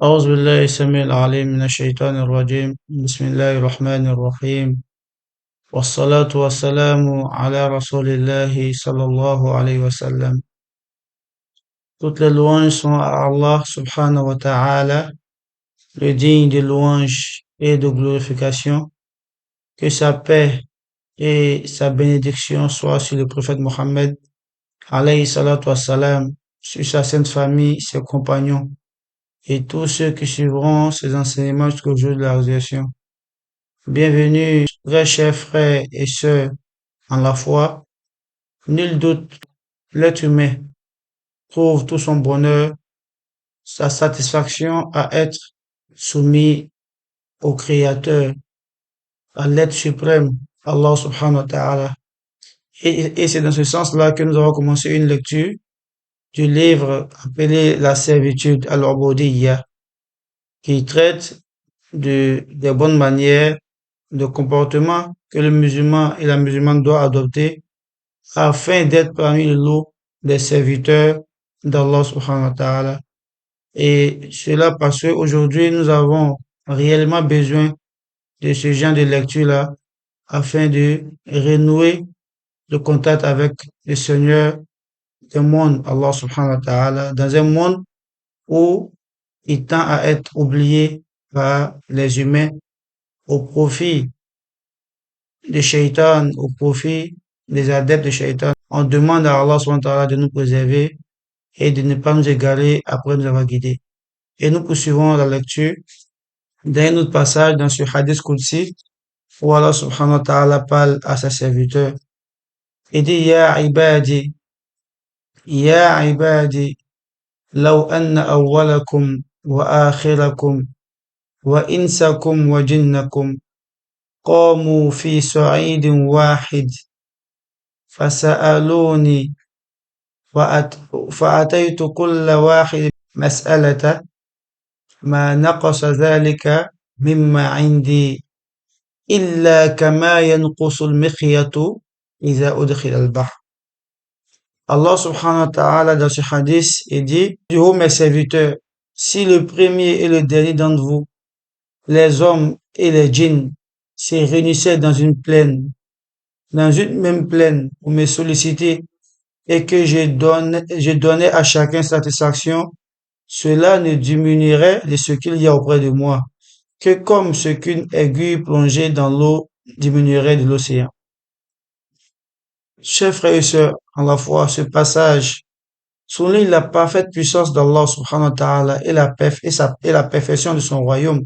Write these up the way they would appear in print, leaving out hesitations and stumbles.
أعوذ بالله السميع العليم من الشيطان الرجيم بسم الله الرحمن الرحيم والصلاة والسلام على رسول الله صلى الله عليه وسلم. Toutes les louanges sont à Allah subhanahu wa ta'ala, le digne de louange et de glorification. Que sa paix et sa bénédiction soient sur le prophète Mohammed alayhi salatu wassalam, sur sa sainte famille, ses compagnons et tous ceux qui suivront ses enseignements jusqu'au jour de la résurrection. Bienvenue, très chers frères et sœurs en la foi. Nul doute, l'être humain trouve tout son bonheur, sa satisfaction à être soumis au Créateur, à l'être suprême, Allah subhanahu wa ta'ala. Et c'est dans ce sens-là que nous avons commencé une lecture du livre appelé La servitude al-Ubudiyya, qui traite des bonnes manières de comportement que le musulman et la musulmane doivent adopter afin d'être parmi le lot des serviteurs d'Allah subhanahu wa ta'ala. Et cela parce qu'aujourd'hui, nous avons réellement besoin de ce genre de lecture-là afin de renouer le contact avec le Seigneur du monde, Allah subhanahu wa ta'ala, dans un monde où il tend à être oublié par les humains au profit de Shaitan, au profit des adeptes de Shaitan. On demande à Allah subhanahu wa ta'ala de nous préserver et de ne pas nous égarer après nous avoir guidés. Et nous poursuivons la lecture d'un autre passage dans ce hadith Qudsi où Allah subhanahu wa ta'ala parle à sa serviteur et dit Ya ibadi, law anna awwalakum wa akhirakum wa insakum wa jinnakum قاموا في صعيد واحد فسألوني فأتيت كل واحد مسألة ما نقص ذلك مما عندي إلا كما ينقص المخيط إذا أدخل البحر. Allah subhanahu wa ta'ala dans ce hadith, il dit, ô mes serviteurs, si le premier et le dernier d'entre vous, les hommes et les djinns, se réunissaient dans une même plaine pour me solliciter et que je donnais à chacun satisfaction, cela ne diminuerait de ce qu'il y a auprès de moi que comme ce qu'une aiguille plongée dans l'eau diminuerait de l'océan. Chers frères et sœurs, en la foi, ce passage souligne la parfaite puissance d'Allah subhanahu wa ta'ala et la perfection de son royaume.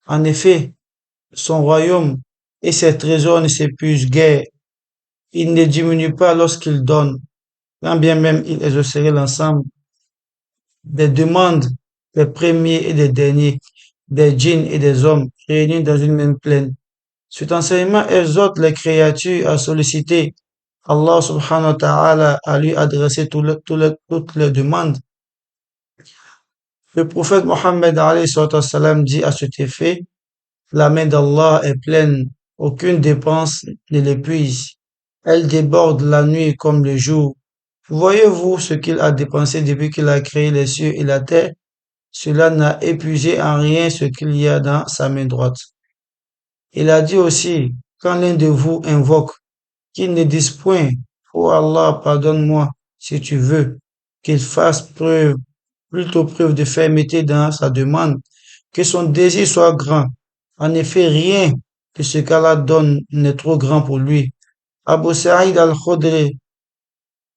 En effet, son royaume et ses trésors ne s'épuisent guère. Il ne diminue pas lorsqu'il donne, quand bien même il exaucerait l'ensemble des demandes des premiers et des derniers, des djinns et des hommes réunis dans une même plaine. Cet enseignement exhorte les créatures à solliciter Allah subhanahu wa ta'ala, à lui adresser toutes les demandes. Le prophète Mohammed alayhi salam dit à cet effet, la main d'Allah est pleine, aucune dépense ne l'épuise. Elle déborde la nuit comme le jour. Voyez-vous ce qu'il a dépensé depuis qu'il a créé les cieux et la terre? Cela n'a épuisé en rien ce qu'il y a dans sa main droite. Il a dit aussi, quand l'un de vous invoque, qu'il ne dise point, oh Allah, pardonne-moi, si tu veux, qu'il fasse plutôt preuve de fermeté dans sa demande, que son désir soit grand. En effet, rien de ce qu'Allah donne n'est trop grand pour lui. Abu Sa'id al-Khudri,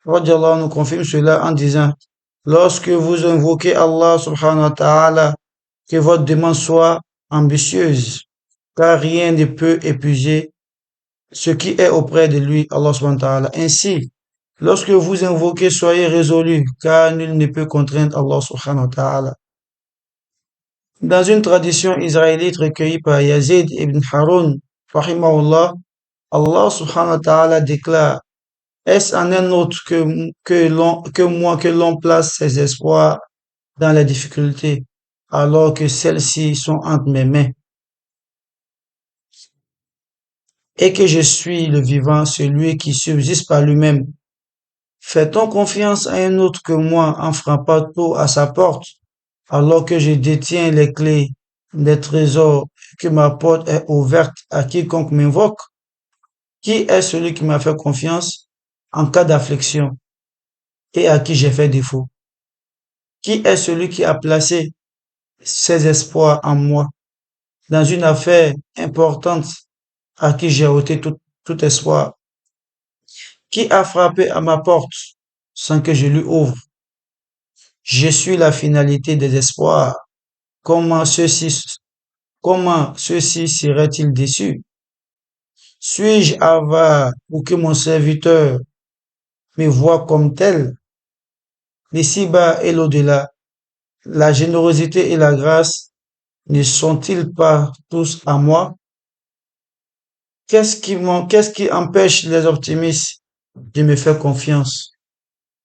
radiallahu nous confirme cela en disant, lorsque vous invoquez Allah subhanahu wa ta'ala, que votre demande soit ambitieuse, car rien ne peut épuiser ce qui est auprès de lui, Allah subhanahu wa ta'ala. Ainsi, lorsque vous invoquez, soyez résolus, car nul ne peut contraindre Allah subhanahu wa ta'ala. Dans une tradition israélite recueillie par Yazid ibn Harun, rahimahullah, Allah subhanahu wa ta'ala déclare, est-ce en un autre que moi que l'on place ses espoirs dans les difficultés, alors que celles-ci sont entre mes mains, et que je suis le vivant, celui qui subsiste par lui-même. Fait-on confiance à un autre que moi en frappant tôt à sa porte? alors que je détiens les clés des trésors, que ma porte est ouverte à quiconque m'invoque? Qui est celui qui m'a fait confiance en cas d'affliction et à qui j'ai fait défaut? Qui est celui qui a placé ses espoirs en moi dans une affaire importante à qui j'ai ôté tout espoir? Qui a frappé à ma porte sans que je lui ouvre? Je suis la finalité des espoirs. Comment ceux-ci, comment ceux-ci seraient-ils déçus? Suis-je avare pour que mon serviteur me voie comme tel? L'ici-bas et l'au-delà, la générosité et la grâce ne sont-ils pas tous à moi? Qu'est-ce qui empêche les optimistes de me faire confiance?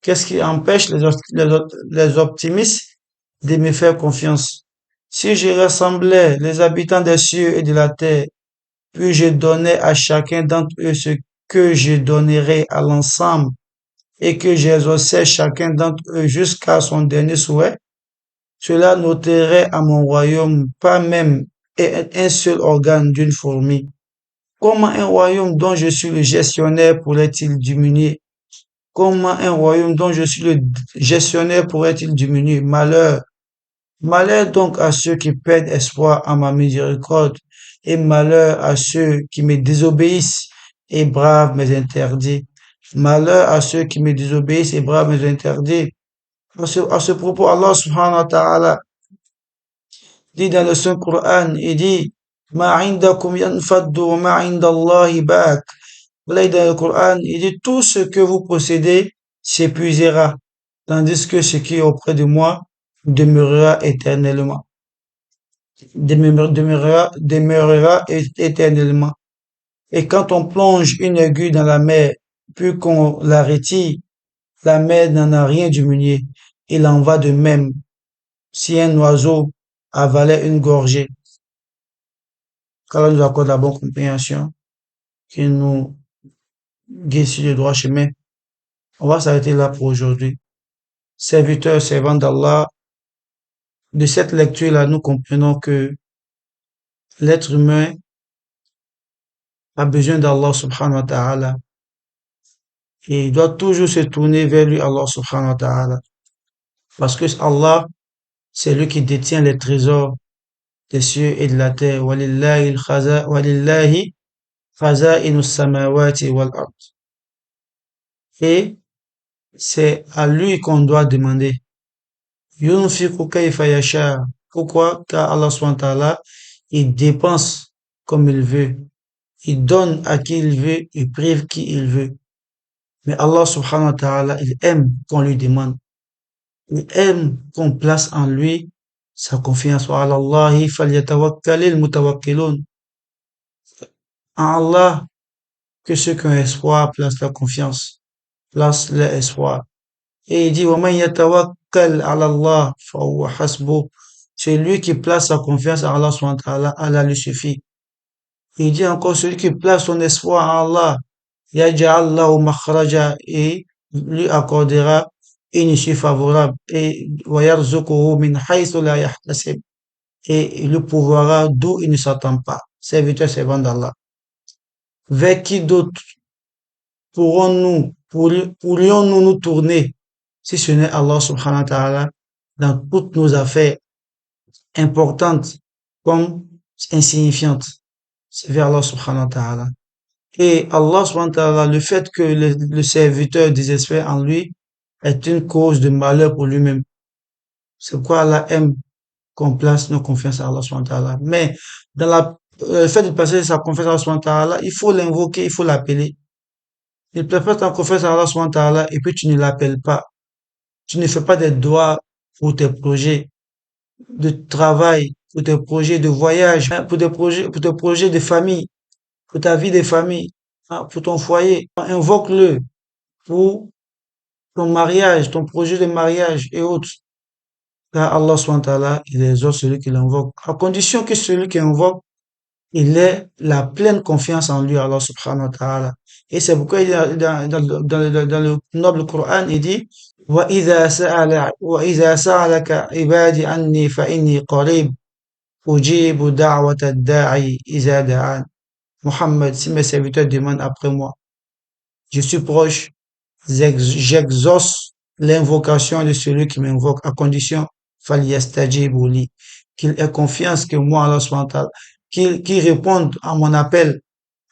Qu'est-ce qui empêche les optimistes de me faire confiance? Si je rassemblais les habitants des cieux et de la terre, puis je donnais à chacun d'entre eux ce que je donnerais à l'ensemble, et que j'exauçais chacun d'entre eux jusqu'à son dernier souhait, cela n'ôterait à mon royaume pas même un seul organe d'une fourmi. Comment un royaume dont je suis le gestionnaire pourrait-il diminuer? Comment un royaume dont je suis le gestionnaire pourrait-il diminuer? Malheur. Malheur donc à ceux qui perdent espoir en ma miséricorde, et malheur à ceux qui me désobéissent et bravent mes interdits. Malheur à ceux qui me désobéissent et bravent mes interdits. À ce propos, Allah subhanahu wa ta'ala dit dans le Saint-Coran, il dit, Ma indakum yanfaddu wa ma indallahi baq. Là, dans le Coran, il dit, tout ce que vous possédez s'épuisera, tandis que ce qui est auprès de moi demeurera éternellement. Demeurera éternellement. Et quand on plonge une aiguille dans la mer, puis qu'on la retire, la mer n'en a rien diminué. Il en va de même si un oiseau avalait une gorgée. Qu'Allah nous accorde la bonne compréhension, qu'il nous guide sur le droit chemin. On va s'arrêter là pour aujourd'hui. Serviteurs, servants d'Allah, de cette lecture-là, nous comprenons que l'être humain a besoin d'Allah subhanahu wa ta'ala et il doit toujours se tourner vers lui, Allah subhanahu wa ta'ala. Parce que Allah, c'est lui qui détient les trésors des cieux et de la terre. Walillahi khaza'inus samawati wal ard. Et c'est à lui qu'on doit demander. Yunfiqu kayfa yasha. Pourquoi? Car Allah subhanahu wa ta'ala, il dépense comme il veut. Il donne à qui il veut, il prive qui il veut. Mais Allah subhanahu wa ta'ala, il aime qu'on lui demande. Il aime qu'on place en lui sa confiance. Wa ala Allahi falyatawakkalil mutawakkilun. En Allah, que ceux qui ont espoir placent leur confiance, placent leur espoir. Et il dit, wa man yatawakkal ala Allah, fa huwa hasbuh. C'est lui qui place sa confiance en Allah subhanahu wa ta'ala, Allah lui suffit. Il dit encore, celui qui place son espoir en Allah, yaj'al lahu makhraja, et lui accordera une issue favorable, et wa yarzuquhu min haythu la yahtasib, et il lui pourvoira d'où il ne s'attend pas. Serviteur, servant d'Allah. Vers qui d'autre pourrions-nous nous tourner si ce n'est Allah subhanahu wa ta'ala dans toutes nos affaires importantes comme insignifiantes? C'est vers Allah subhanahu wa ta'ala. Et Allah subhanahu wa ta'ala, le fait que le serviteur désespère en lui est une cause de malheur pour lui-même. C'est pourquoi Allah aime qu'on place nos confiances à Allah subhanahu wa ta'ala. Mais dans le fait de placer sa confiance à Allah subhanahu wa ta'ala, il faut l'invoquer, il faut l'appeler. Il plaît pas ta confiance à Allah subhanahu wa ta'ala et puis tu ne l'appelles pas. Tu ne fais pas des doigts pour tes projets de travail, pour tes projets de voyage, hein, pour tes projets de famille, pour ta vie de famille, hein, pour ton foyer. Invoque-le pour ton mariage, ton projet de mariage et autres. Car Allah subhanahu wa ta'ala, il exauce celui qui l'invoque. À condition que celui qui invoque, il ait la pleine confiance en lui, Allah subhanahu wa ta'ala. Et c'est pourquoi il dans le noble Coran, il dit, وإذا سألك عبادي عني فإني قريب أجيب دعوة الداعي إذا دعان. Mohammed, si mes serviteurs demandent après moi, je suis proche, j'exauce l'invocation de celui qui m'invoque à condition فَلْيَسْتَجِيبُوا لِي, qu'il ait confiance que moi, Allah subhanahu wa ta'ala, qu'il réponde à mon appel,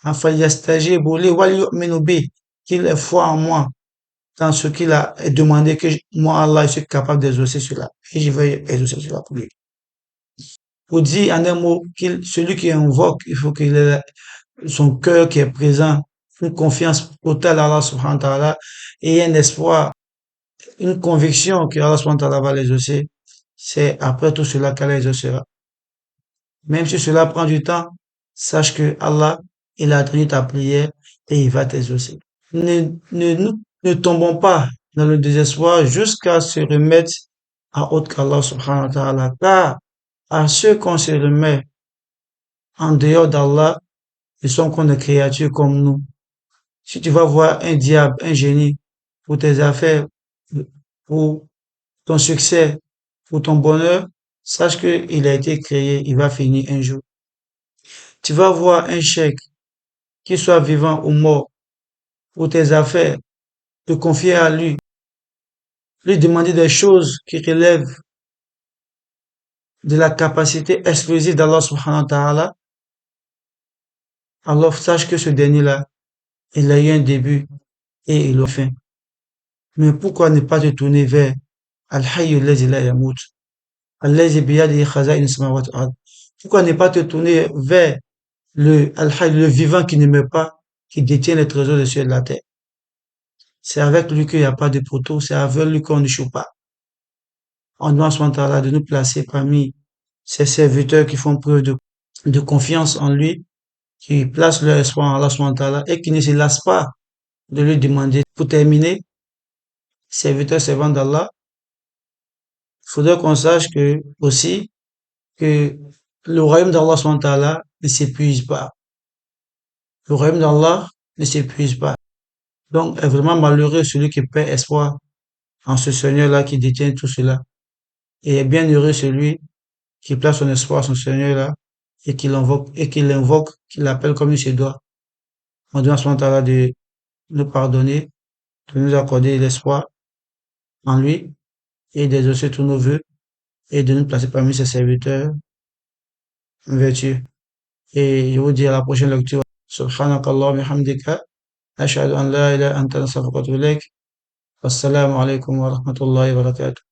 فَلْيَسْتَجِيبُوا لِي وَلْيُؤْمِنُوا بِي, qu'il ait foi en moi dans ce qu'il a demandé que moi, Allah, je suis capable d'exaucer cela. Et je vais exaucer cela pour lui. Pour dire en un mot, celui qui invoque, il faut qu'il ait son cœur qui est présent, une confiance totale à Allah subhanahu wa ta'ala et un espoir, une conviction que Allah subhanahu wa ta'ala va l'exaucer. C'est après tout cela qu'Allah exaucera. Même si cela prend du temps, sache que Allah, il a entendu ta prière et il va t'exaucer. Ne tombons pas dans le désespoir jusqu'à se remettre à autre qu'Allah subhanahu wa ta'ala. Car à ceux qu'on se remet en dehors d'Allah, ils sont comme des créatures comme nous. Si tu vas voir un diable, un génie, pour tes affaires, pour ton succès, pour ton bonheur, sache qu'il a été créé, il va finir un jour. Tu vas voir un cheikh, qu'il soit vivant ou mort, pour tes affaires, te confier à lui demander des choses qui relèvent de la capacité exclusive d'Allah subhanahu wa ta'ala, alors sache que ce dernier-là, il a eu un début et il a fin. Mais pourquoi ne pas te tourner vers Al-Hayy allazi la yamut, allazi biyadihi khaza'in as-samawati wal ard? Pourquoi ne pas te tourner vers le Al-Hayy, le vivant qui ne meurt pas, qui détient les trésors des cieux et de la terre? C'est avec lui qu'il n'y a pas de poteau, c'est avec lui qu'on n'échoue pas. On demande subhanahu wa ta'ala de nous placer parmi ces serviteurs qui font preuve de confiance en lui, qui placent leur espoir en Allah subhanahu wa ta'ala et qui ne se lassent pas de lui demander. Pour terminer, serviteurs servants d'Allah, il faudrait qu'on sache que, aussi, que le royaume d'Allah subhanahu wa ta'ala ne s'épuise pas. Le royaume d'Allah ne s'épuise pas. Donc, est vraiment malheureux celui qui perd espoir en ce Seigneur-là qui détient tout cela. Et est bien heureux celui qui place son espoir en son Seigneur-là et qu'il l'invoque, qu'il l'appelle comme il se doit. On demande subhanahu wa ta'ala de nous pardonner, de nous accorder l'espoir en lui et d'exaucer tous nos vœux et de nous placer parmi ses serviteurs vertueux. Et je vous dis à la prochaine lecture. Subhanakallah bihamdika. أشهد أن لا إله إلا أنت نستغفرك ونتوب إليك والسلام عليكم ورحمة الله وبركاته